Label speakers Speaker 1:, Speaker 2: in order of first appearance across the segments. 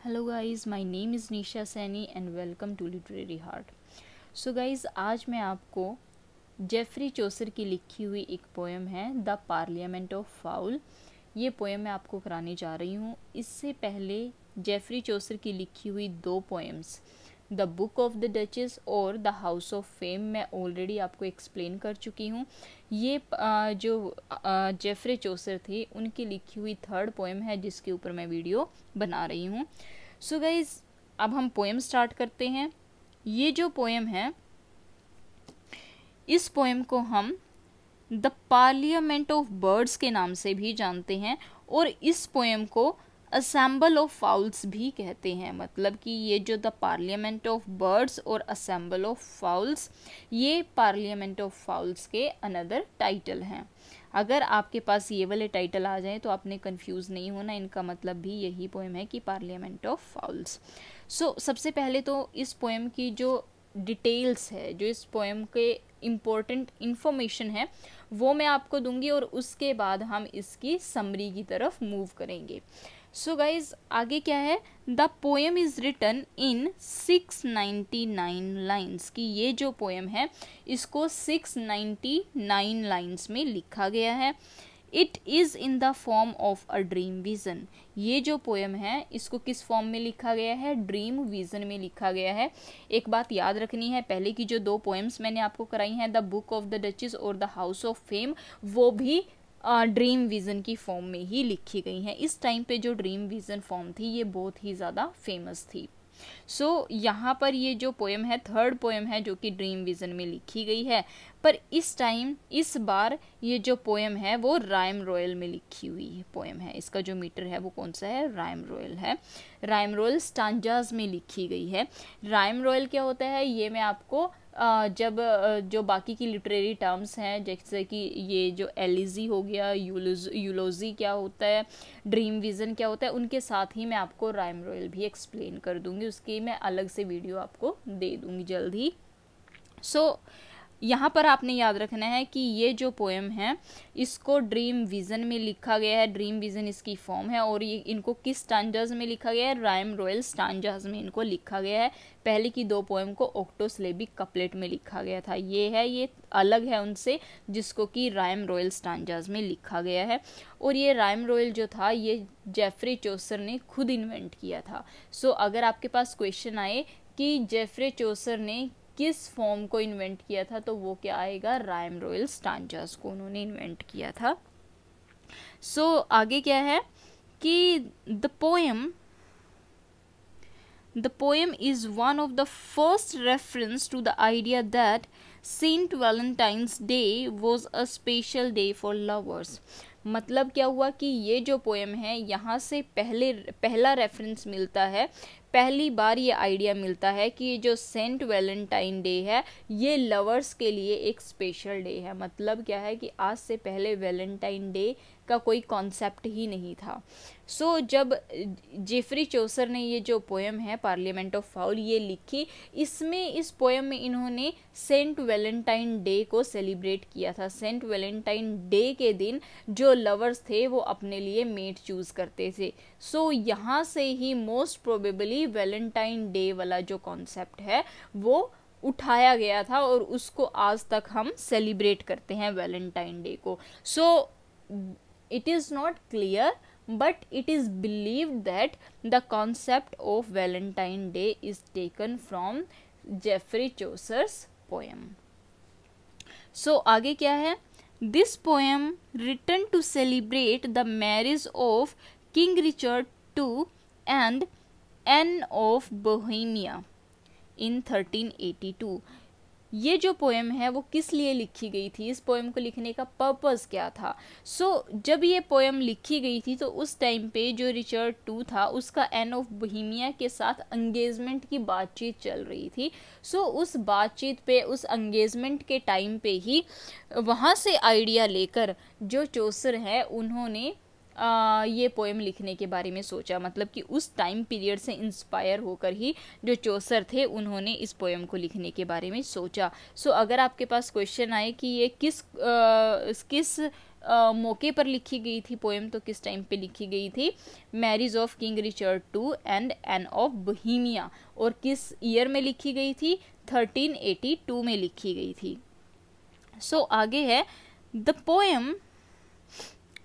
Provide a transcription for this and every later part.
Speaker 1: Hello guys, my name is Nisha Saini and welcome to literary heart. So guys, आज मैं आपको Geoffrey Chaucer की लिखी हुई एक पोएम है द पार्लियामेंट ऑफ फाउल, ये पोएम मैं आपको कराने जा रही हूँ। इससे पहले जेफरी चौसर की लिखी हुई दो poems the book of the duchess और द हाउस ऑफ फेम मैं ऑलरेडी आपको एक्सप्लेन कर चुकी हूँ। ये जो जेफरी चौसर थे उनकी लिखी हुई थर्ड पोएम है जिसके ऊपर मैं वीडियो बना रही हूँ। सो गाइज, अब हम पोएम स्टार्ट करते हैं। ये जो पोएम है, इस पोएम को हम द पार्लियामेंट ऑफ बर्ड्स के नाम से भी जानते हैं और इस पोएम को असेंबल ऑफ फाउल्स भी कहते हैं। मतलब कि ये जो द पार्लियामेंट ऑफ बर्ड्स और असेंबल ऑफ फाउल्स, ये पार्लियामेंट ऑफ फाउल्स के अनदर टाइटल हैं। अगर आपके पास ये वाले टाइटल आ जाएं तो आपने कंफ्यूज नहीं होना, इनका मतलब भी यही पोएम है कि पार्लियामेंट ऑफ फाउल्स। सो सबसे पहले तो इस पोएम की जो डिटेल्स है, जो इस पोएम के इम्पोर्टेंट इन्फॉर्मेशन है, वो मैं आपको दूंगी और उसके बाद हम इसकी समरी की तरफ मूव करेंगे। सो गाइज, आगे क्या है, the poem is written in 699 lines, कि ये जो पोएम है इसको 699 लाइन्स में लिखा गया है। It is in the form of a dream vision. ये जो पोएम है इसको किस फॉर्म में लिखा गया है? ड्रीम विजन में लिखा गया है। एक बात याद रखनी है, पहले की जो दो पोएम्स मैंने आपको कराई हैं, the book of the duchess और द हाउस ऑफ फेम, वो भी ड्रीम विजन की फॉर्म में ही लिखी गई हैं। इस टाइम पे जो ड्रीम विजन फॉर्म थी ये बहुत ही ज़्यादा फेमस थी। सो यहाँ पर ये जो पोएम है, थर्ड पोएम है जो कि ड्रीम विजन में लिखी गई है, पर इस बार ये जो पोएम है वो राइम रॉयल में लिखी हुई पोएम है। इसका जो मीटर है वो कौन सा है? राइम रॉयल है। राइम रॉयल स्टांजाज में लिखी गई है। राइम रॉयल क्या होता है ये मैं आपको जब जो बाकी की लिटरेरी टर्म्स हैं, जैसे कि ये जो एलिजी हो गया, यूलोजी क्या होता है, ड्रीम विजन क्या होता है, उनके साथ ही मैं आपको राइम रॉयल भी एक्सप्लेन कर दूंगी। उसकी मैं अलग से वीडियो आपको दे दूंगी जल्द ही। सो यहाँ पर आपने याद रखना है कि ये जो पोएम है इसको ड्रीम विजन में लिखा गया है। ड्रीम विजन इसकी फॉर्म है और ये इनको किस स्टांजाज में लिखा गया है? राइम रॉयल स्टांजाज में इनको लिखा गया है। पहले की दो पोएम को ऑक्टोसिलेबिक कपलेट में लिखा गया था। ये अलग है उनसे, जिसको कि राइम रॉयल स्टांजाज में लिखा गया है। और ये राइम रॉयल जो था ये जेफरी चौसर ने खुद इन्वेंट किया था। सो अगर आपके पास क्वेश्चन आए कि जेफरी चौसर ने किस फॉर्म को इन्वेंट किया था, तो वो क्या आएगा? राइम रॉयल स्टांजास को उन्होंने इन्वेंट किया था। सो आगे क्या है कि the poem is one of the first reference to the idea that Saint Valentine's day was a special day for lovers. मतलब क्या हुआ कि ये जो पोएम है यहाँ से पहला रेफरेंस मिलता है, पहली बार ये आइडिया मिलता है कि ये जो सेंट वैलेंटाइन डे है ये लवर्स के लिए एक स्पेशल डे है। मतलब क्या है कि आज से पहले वैलेंटाइन डे का कोई कॉन्सेप्ट ही नहीं था। सो जब जेफरी चौसर ने ये जो पोएम है पार्लियामेंट ऑफ फाउल ये लिखी, इस पोएम में इन्होंने सेंट वैलेंटाइन डे को सेलिब्रेट किया था। सेंट वैलेंटाइन डे के दिन जो लवर्स थे वो अपने लिए मेट चूज करते थे। सो यहाँ से ही मोस्ट प्रोबेबली वैलेंटाइन डे वाला जो कॉन्सेप्ट है वो उठाया गया था और उसको आज तक हम सेलिब्रेट करते हैं वैलेंटाइन डे को। सो it is not clear, but it is believed that the concept of Valentine Day is taken from Geoffrey Chaucer's poem. So आगे क्या है? This poem written to celebrate the marriage of King Richard II and Anne of Bohemia in 1382. ये जो poem है वो किस लिए लिखी गई थी? इस पोएम को लिखने का पर्पस क्या था? जब ये पोएम लिखी गई थी तो उस टाइम पे जो रिचर्ड टू था उसका एन ऑफ बोहेमिया के साथ एंगेजमेंट की बातचीत चल रही थी। उस बातचीत पे, उस एंगेजमेंट के टाइम पे ही वहाँ से आइडिया लेकर जो चौसर है उन्होंने ये पोएम लिखने के बारे में सोचा। मतलब कि उस टाइम पीरियड से इंस्पायर होकर ही जो चौसर थे उन्होंने इस पोएम को लिखने के बारे में सोचा। अगर आपके पास क्वेश्चन आए कि ये किस मौके पर लिखी गई थी पोएम, तो किस टाइम पे लिखी गई थी? Marriage of King Richard two and Anne of Bohemia, और किस ईयर में लिखी गई थी? 1382 में लिखी गई थी। सो आगे है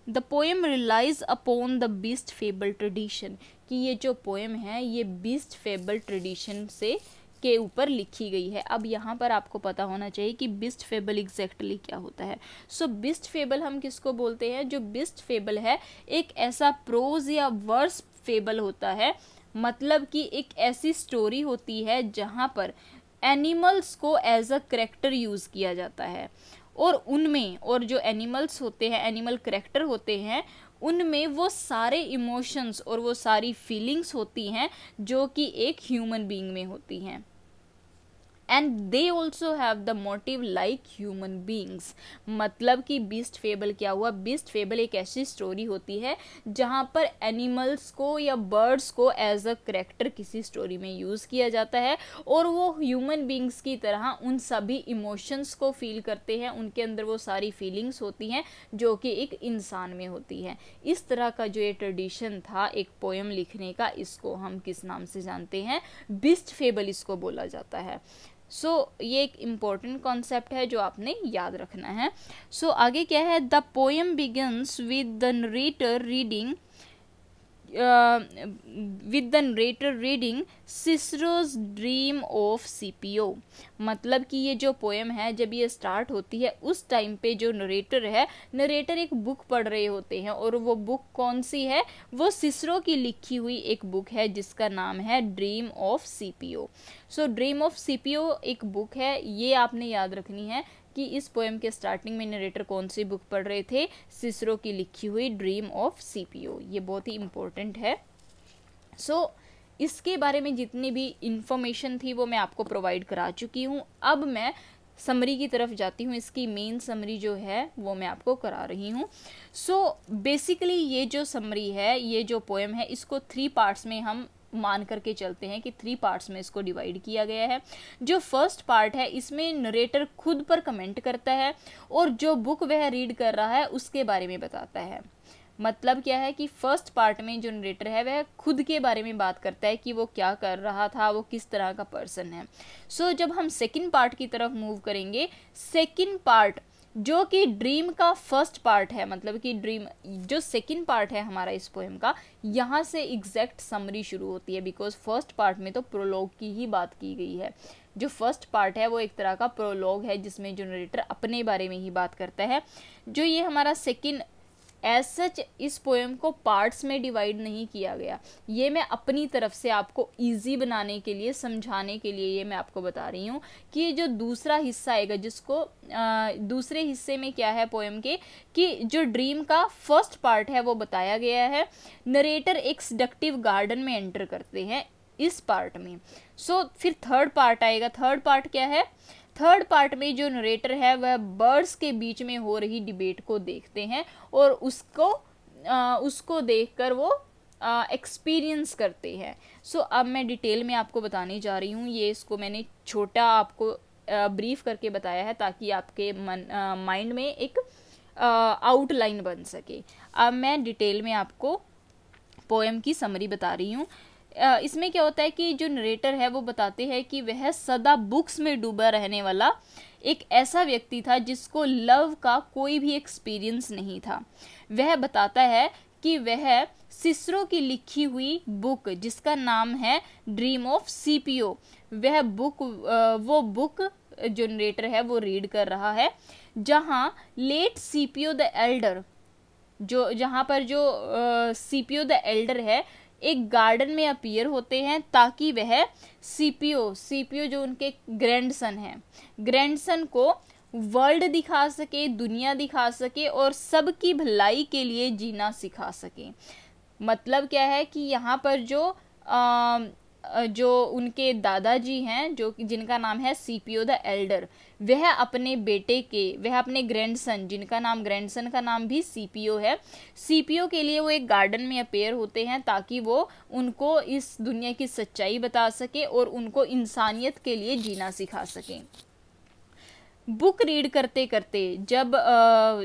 Speaker 1: the poem relies upon the beast fable tradition, कि ये जो पोएम है ये बीस्ट फेबल ट्रेडिशन से के ऊपर लिखी गई है। अब यहाँ पर आपको पता होना चाहिए कि बीस्ट फेबल एग्जैक्टली क्या होता है। सो बीस्ट फेबल हम किसको बोलते हैं? जो बीस्ट फेबल है एक ऐसा प्रोज या वर्स फेबल होता है, मतलब कि एक ऐसी स्टोरी होती है जहाँ पर एनिमल्स को एज अ करेक्टर यूज़ किया जाता है, और उनमें, और जो एनिमल्स होते हैं, एनिमल करेक्टर होते हैं, उनमें वो सारे इमोशंस और वो सारी फीलिंग्स होती हैं जो कि एक ह्यूमन बीइंग में होती हैं, and they also have the motive like human beings. मतलब कि बीस्ट फेबल क्या हुआ? बीस्ट फेबल एक ऐसी स्टोरी होती है जहाँ पर एनिमल्स को या बर्ड्स को एज अ करेक्टर किसी स्टोरी में यूज़ किया जाता है, और वो ह्यूमन बींग्स की तरह उन सभी इमोशंस को फील करते हैं, उनके अंदर वो सारी फीलिंग्स होती हैं जो कि एक इंसान में होती हैं। इस तरह का जो ये ट्रेडिशन था एक पोएम लिखने का, इसको हम किस नाम से जानते हैं? बीस्ट फेबल इसको बोला जाता है। सो ये एक इम्पॉर्टेंट कॉन्सेप्ट है जो आपने याद रखना है। सो आगे क्या है? The poem begins with the narrator reading Cicero's dream of Scipio. मतलब कि ये जो पोएम है जब ये स्टार्ट होती है उस टाइम पे जो नरेटर है, नरेटर एक बुक पढ़ रहे होते हैं, और वो बुक कौन सी है? वो सिसरो की लिखी हुई एक बुक है जिसका नाम है dream of CPO. So dream of CPO एक बुक है, ये आपने याद रखनी है कि इस पोएम के स्टार्टिंग में नरेटर कौन सी बुक पढ़ रहे थे? सिसरो की लिखी हुई ड्रीम ऑफ सीपीओ। ये बहुत ही इम्पोर्टेंट है। सो इसके बारे में जितनी भी इंफॉर्मेशन थी वो मैं आपको प्रोवाइड करा चुकी हूँ। अब मैं समरी की तरफ जाती हूँ, इसकी मेन समरी जो है वो मैं आपको करा रही हूँ। सो बेसिकली ये जो समरी है, ये जो पोएम है, इसको 3 पार्ट्स में हम मान करके चलते हैं कि 3 पार्ट्स में इसको डिवाइड किया गया है। जो फर्स्ट पार्ट है इसमें नरेटर खुद पर कमेंट करता है, और जो बुक वह रीड कर रहा है उसके बारे में बताता है। मतलब क्या है कि फर्स्ट पार्ट में जो नरेटर है वह खुद के बारे में बात करता है कि वो क्या कर रहा था, वो किस तरह का पर्सन है। सो जब हम सेकंड पार्ट की तरफ मूव करेंगे, सेकंड पार्ट जो कि ड्रीम का फर्स्ट पार्ट है, मतलब कि ड्रीम जो सेकंड पार्ट है हमारा इस पोएम का, यहाँ से एग्जैक्ट समरी शुरू होती है, बिकॉज फर्स्ट पार्ट में तो प्रोलॉग की ही बात की गई है। जो फर्स्ट पार्ट है वो एक तरह का प्रोलॉग है जिसमें जो नरेटर अपने बारे में ही बात करता है। जो ये हमारा सेकंड, एज सच इस पोएम को पार्ट्स में डिवाइड नहीं किया गया, ये मैं अपनी तरफ से आपको इजी बनाने के लिए, समझाने के लिए ये मैं आपको बता रही हूँ कि ये जो दूसरा हिस्सा आएगा, जिसको दूसरे हिस्से में क्या है पोएम के, कि जो ड्रीम का फर्स्ट पार्ट है वो बताया गया है। नरेटर एक सेडक्टिव गार्डन में एंटर करते हैं इस पार्ट में। सो फिर थर्ड पार्ट आएगा। थर्ड पार्ट क्या है? थर्ड पार्ट में जो नरेटर है वह बर्ड्स के बीच में हो रही डिबेट को देखते हैं, और उसको देखकर वो एक्सपीरियंस करते हैं। सो अब मैं डिटेल में आपको बताने जा रही हूँ। ये इसको मैंने छोटा आपको ब्रीफ करके बताया है ताकि आपके माइंड में एक आउटलाइन बन सके। अब मैं डिटेल में आपको पोएम की समरी बता रही हूँ। इसमें क्या होता है कि जो नरेटर है वो बताते हैं कि वह सदा बुक्स में डूबा रहने वाला एक ऐसा व्यक्ति था जिसको लव का कोई भी एक्सपीरियंस नहीं था। वह बताता है कि वह सिसरो की लिखी हुई बुक जिसका नाम है ड्रीम ऑफ सीपीओ, वो बुक जो नरेटर है वो रीड कर रहा है, जहां लेट सीपीओ द एल्डर, जहां पर जो सीपीओ द एल्डर है एक गार्डन में अपीयर होते हैं ताकि वह सीपीओ जो उनके ग्रैंडसन हैं, ग्रैंडसन को वर्ल्ड दिखा सके, दुनिया दिखा सके और सबकी भलाई के लिए जीना सिखा सके। मतलब क्या है कि यहाँ पर जो उनके दादाजी हैं, जो जिनका नाम है सीपीओ द एल्डर, वह अपने ग्रैंडसन, जिनका नाम, ग्रैंडसन का नाम भी सीपीओ है, सीपीओ के लिए वो एक गार्डन में अपेयर होते हैं ताकि वो उनको इस दुनिया की सच्चाई बता सके और उनको इंसानियत के लिए जीना सिखा सकें। बुक रीड करते करते जब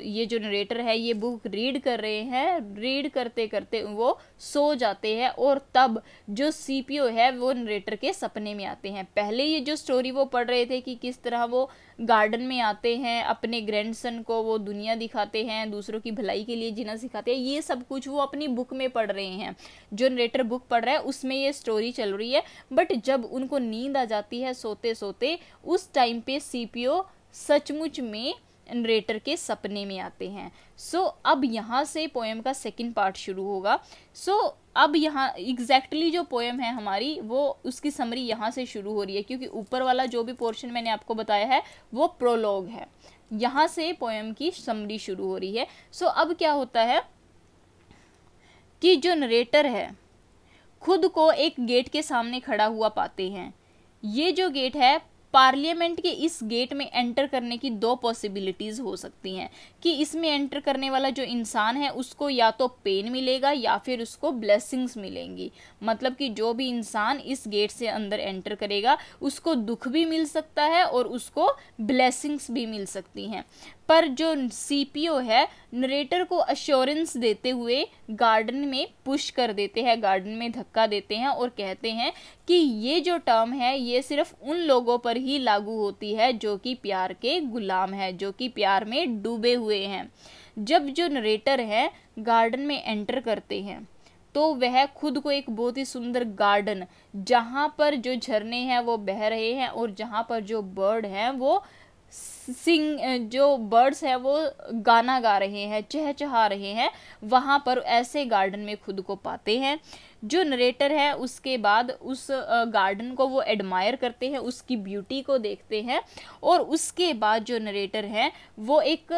Speaker 1: ये जो नरेटर है ये बुक रीड कर रहे हैं, रीड करते करते वो सो जाते हैं और तब जो सीपीओ है वो नरेटर के सपने में आते हैं। पहले ये जो स्टोरी वो पढ़ रहे थे कि किस तरह वो गार्डन में आते हैं, अपने ग्रैंडसन को वो दुनिया दिखाते हैं, दूसरों की भलाई के लिए जीना सिखाते हैं, ये सब कुछ वो अपनी बुक में पढ़ रहे हैं। जो नरेटर बुक पढ़ रहा है उसमें ये स्टोरी चल रही है। बट जब उनको नींद आ जाती है सोते सोते, उस टाइम पे सीपीओ सचमुच में नरेटर के सपने में आते हैं। सो अब यहाँ से पोएम का सेकंड पार्ट शुरू होगा। सो अब यहाँ एग्जैक्टली जो पोएम है हमारी वो उसकी समरी यहाँ से शुरू हो रही है, क्योंकि ऊपर वाला जो भी पोर्शन मैंने आपको बताया है वो प्रोलॉग है। यहाँ से पोएम की समरी शुरू हो रही है। सो अब क्या होता है कि जो नरेटर है खुद को एक गेट के सामने खड़ा हुआ पाते हैं। ये जो गेट है, पार्लियामेंट के इस गेट में एंटर करने की दो पॉसिबिलिटीज़ हो सकती हैं कि इसमें एंटर करने वाला जो इंसान है उसको या तो पेन मिलेगा या फिर उसको ब्लेसिंग्स मिलेंगी। मतलब कि जो भी इंसान इस गेट से अंदर एंटर करेगा उसको दुख भी मिल सकता है और उसको ब्लेसिंग्स भी मिल सकती हैं। पर जो सीपीओ है नरेटर को अश्योरेंस देते हुए गार्डन में पुश कर देते हैं, गार्डन में धक्का देते हैं और कहते हैं कि ये जो टर्म है ये सिर्फ उन लोगों पर ही लागू होती है जो कि प्यार के गुलाम है, जो कि प्यार में डूबे हुए हैं। जब जो नरेटर है गार्डन में एंटर करते हैं तो वह खुद को एक बहुत ही सुंदर गार्डन, जहाँ पर जो झरने हैं वो बह रहे हैं और जहाँ पर जो बर्ड हैं वो जो बर्ड्स हैं वो गाना गा रहे हैं, चहचहा रहे हैं, वहाँ पर ऐसे गार्डन में खुद को पाते हैं। जो नरेटर है उसके बाद उस गार्डन को वो एडमायर करते हैं, उसकी ब्यूटी को देखते हैं और उसके बाद जो नरेटर है वो एक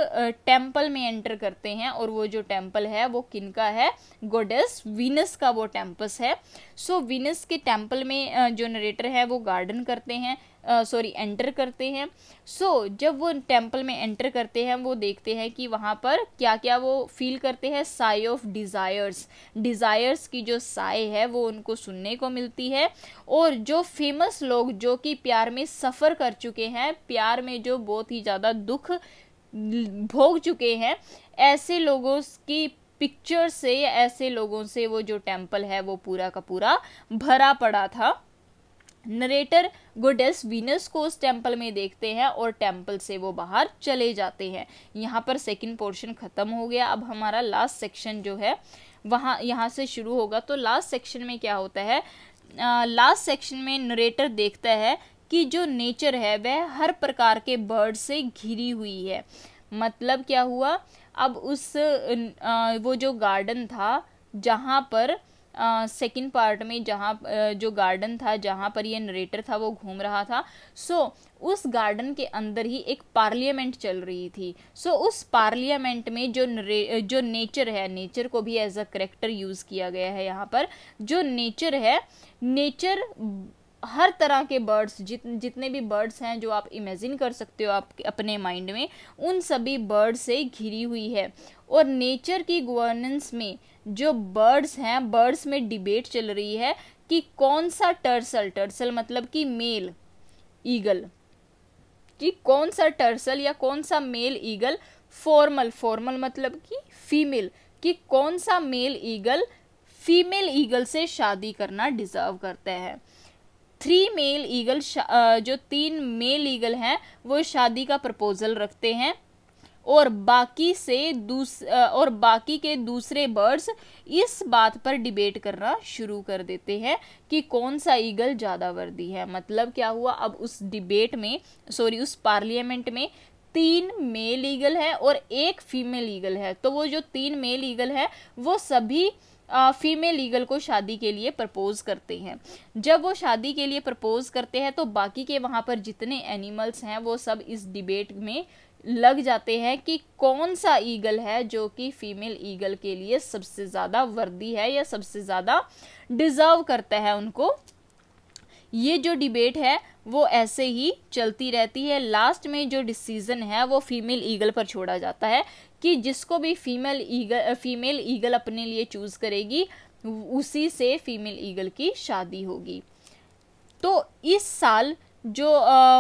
Speaker 1: टेम्पल में एंटर करते हैं और वो जो टेम्पल है वो किनका है, गॉडेस वीनस का वो टेम्पस है। सो वीनस के टेम्पल में जो नरेटर है वो गार्डन करते हैं, एंटर करते हैं। सो जब वो टेम्पल में एंटर करते हैं वो देखते हैं कि वहाँ पर क्या क्या वो फील करते हैं, साई ऑफ डिज़ायर्स की जो साई है वो उनको सुनने को मिलती है। और जो फेमस लोग जो कि प्यार में सफ़र कर चुके हैं, प्यार में जो बहुत ही ज़्यादा दुख भोग चुके हैं, ऐसे लोगों की पिक्चर से, ऐसे लोगों से वो जो टेम्पल है वो पूरा का पूरा भरा पड़ा था। नरेटर गॉडेस वीनस को उस टेम्पल में देखते हैं और टेम्पल से वो बाहर चले जाते हैं। यहाँ पर सेकंड पोर्शन ख़त्म हो गया। अब हमारा लास्ट सेक्शन जो है यहाँ से शुरू होगा। तो लास्ट सेक्शन में क्या होता है, लास्ट सेक्शन में नरेटर देखता है कि जो नेचर है वह हर प्रकार के बर्ड से घिरी हुई है। मतलब क्या हुआ, अब उस वो जो गार्डन था जहाँ पर सेकंड पार्ट में जहाँ जो गार्डन था जहाँ पर ये नरेटर था वो घूम रहा था, सो उस गार्डन के अंदर ही एक पार्लियामेंट चल रही थी। सो उस पार्लियामेंट में जो नेचर है, नेचर को भी एज अ करेक्टर यूज़ किया गया है यहाँ पर। जो नेचर है, नेचर हर तरह के बर्ड्स, जितने भी बर्ड्स हैं जो आप इमेजिन कर सकते हो आप अपने माइंड में, उन सभी बर्ड से घिरी हुई है। और नेचर की गवर्नेंस में जो बर्ड्स हैं, बर्ड्स में डिबेट चल रही है कि कौन सा टर्सल मतलब कि मेल ईगल, कि कौन सा टर्सल या कौन सा मेल ईगल, फॉर्मल मतलब कि फीमेल, कि कौन सा मेल ईगल फीमेल ईगल से शादी करना डिजर्व करता है। 3 मेल ईगल, जो 3 मेल ईगल हैं वो शादी का प्रपोजल रखते हैं और बाकी के दूसरे बर्ड्स इस बात पर डिबेट करना शुरू कर देते हैं कि कौन सा ईगल ज़्यादा वर्दी है। मतलब क्या हुआ, अब उस डिबेट में उस पार्लियामेंट में 3 मेल ईगल है और 1 फीमेल ईगल है। तो वो जो 3 मेल ईगल है वो सभी फीमेल ईगल को शादी के लिए प्रपोज करते हैं। जब वो शादी के लिए प्रपोज करते हैं तो बाकी के वहाँ पर जितने एनिमल्स हैं वो सब इस डिबेट में लग जाते हैं कि कौन सा ईगल है जो कि फीमेल ईगल के लिए सबसे ज़्यादा वर्दी है या सबसे ज़्यादा डिज़र्व करता है उनको। ये जो डिबेट है वो ऐसे ही चलती रहती है। लास्ट में जो डिसीजन है वो फीमेल ईगल पर छोड़ा जाता है कि जिसको भी फीमेल ईगल अपने लिए चूज़ करेगी उसी से फीमेल ईगल की शादी होगी। तो इस साल जो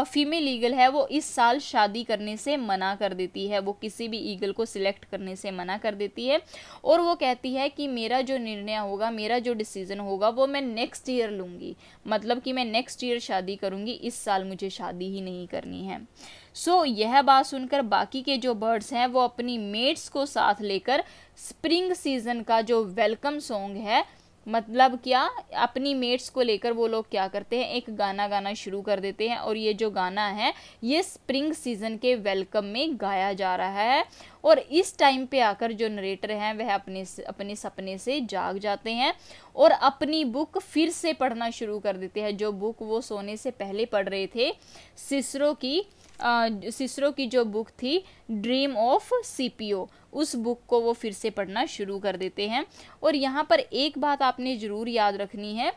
Speaker 1: फीमेल ईगल है वो इस साल शादी करने से मना कर देती है, वो किसी भी ईगल को सिलेक्ट करने से मना कर देती है और वो कहती है कि मेरा जो निर्णय होगा, मेरा जो डिसीजन होगा वो मैं नेक्स्ट ईयर लूँगी, मतलब कि मैं नेक्स्ट ईयर शादी करूँगी, इस साल मुझे शादी ही नहीं करनी है। यह बात सुनकर बाकी के जो बर्ड्स हैं वो अपनी मेट्स को साथ लेकर स्प्रिंग सीजन का जो वेलकम सॉन्ग है, मतलब क्या, अपनी मेट्स को लेकर वो लोग क्या करते हैं, एक गाना गाना शुरू कर देते हैं और ये जो गाना है ये स्प्रिंग सीजन के वेलकम में गाया जा रहा है। और इस टाइम पे आकर जो नरेटर हैं वह अपने सपने से जाग जाते हैं और अपनी बुक फिर से पढ़ना शुरू कर देते हैं, जो बुक वो सोने से पहले पढ़ रहे थे, सिसरो की जो बुक थी ड्रीम ऑफ सीपीओ, उस बुक को वो फिर से पढ़ना शुरू कर देते हैं। और यहाँ पर एक बात आपने ज़रूर याद रखनी है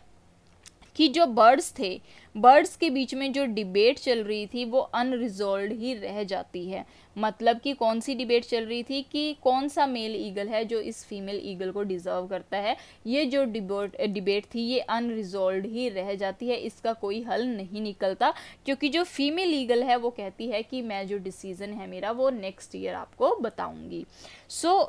Speaker 1: कि जो बर्ड्स थे, बर्ड्स के बीच में जो डिबेट चल रही थी वो अनरिजॉल्व ही रह जाती है। मतलब कि कौन सी डिबेट चल रही थी कि कौन सा मेल ईगल है जो इस फीमेल ईगल को डिजर्व करता है, ये जो डिबेट थी ये अनरिजॉल्व ही रह जाती है, इसका कोई हल नहीं निकलता, क्योंकि जो फीमेल ईगल है वो कहती है कि मैं जो डिसीजन है मेरा वो नेक्स्ट ईयर आपको बताऊंगी।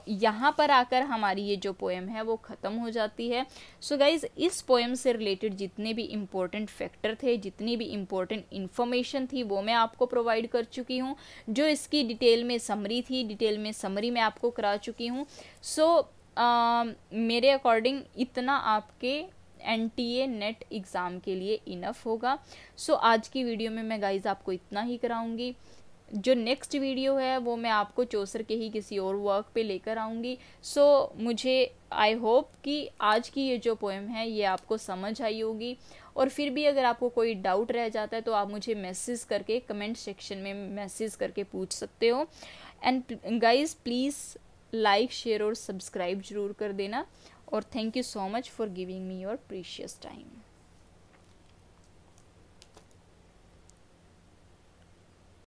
Speaker 1: यहाँ पर आकर हमारी ये जो पोएम है वो ख़त्म हो जाती है। गाइज, इस पोएम से रिलेटेड जितने भी इम्पोर्टेंट फैक्टर थे, जितनी भी इम्पोर्टेंट इन्फॉर्मेशन थी वो मैं आपको प्रोवाइड कर चुकी हूँ। जो इसकी डिटेल में समरी थी, डिटेल में समरी मैं आपको करा चुकी हूँ। मेरे अकॉर्डिंग इतना आपके NTA नेट एग्ज़ाम के लिए इनफ होगा। आज की वीडियो में मैं गाइज आपको इतना ही कराऊंगी। जो नेक्स्ट वीडियो है वो मैं आपको चौसर के ही किसी और वर्क पे लेकर आऊँगी। मुझे आई होप कि आज की ये जो पोएम है ये आपको समझ आई होगी। और फिर भी अगर आपको कोई डाउट रह जाता है तो आप मुझे मैसेज करके कमेंट सेक्शन में मैसेज करके पूछ सकते हो। And guys, please like, share और सब्सक्राइब जरूर कर देना। और thank you so much for giving me your precious time.